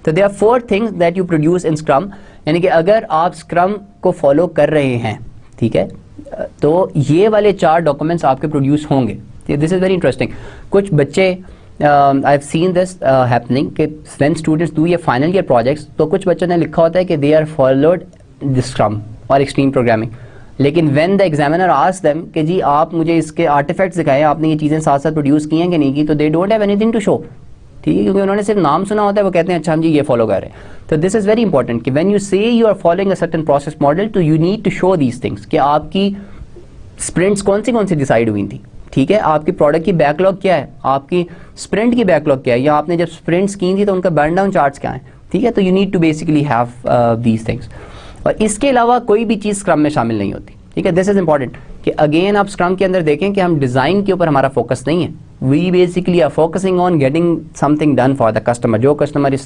تو they are 4 things that you produce in scrum, یعنی کہ اگر آپ اسکرم کو فالو کر رہے ہیں, ٹھیک ہے, تو یہ والے 4 ڈاکومنٹس آپ کے پروڈیوس ہوں گے. دس از ویری انٹرسٹنگ. کچھ بچے I have seen this happening کہ وین اسٹوڈنٹس ڈو یہ فائنل ایئر پروجیکٹس, تو کچھ بچوں نے لکھا ہوتا ہے کہ دے آر فالوڈ دی اسکرم اور ایکسٹریم پروگرامنگ, لیکن when the examiner ask them کہ جی آپ مجھے اس کے آرٹیفیکٹس دکھائیں, آپ نے یہ چیزیں ساتھ ساتھ پروڈیوس کی ہیں کہ نہیں کی, تو they don't have anything to show, ٹھیک ہے, کیونکہ انہوں نے صرف نام سنا ہوتا ہے, وہ کہتے ہیں اچھا ہم جی یہ فالو کر رہے ہیں. تو دس از ویری امپورٹنٹ کہ when you say you are following a certain process model, تو you need to show these things کہ آپ کی اسپرنٹس کون سی ڈیسائڈ ہوئی تھیں, ٹھیک ہے, آپ کی پروڈکٹ کی بیک لاگ کیا ہے, آپ کی اسپرنٹ کی بیک لاگ کیا ہے, یا آپ نے جب اسپرنٹس کی تھی تو ان کا برن ڈاؤن چارٹس کیا ہیں, ٹھیک ہے. تو you need to basically have these things. اور اس کے علاوہ کوئی بھی چیز اسکرم میں شامل نہیں ہوتی, ٹھیک ہے. دس از امپورٹنٹ کہ اگین آپ اسکرم کے اندر دیکھیں کہ ہم ڈیزائن کے اوپر ہمارا فوکس نہیں ہے, we basically are focusing on getting something done for the customer. جو کسٹمر اس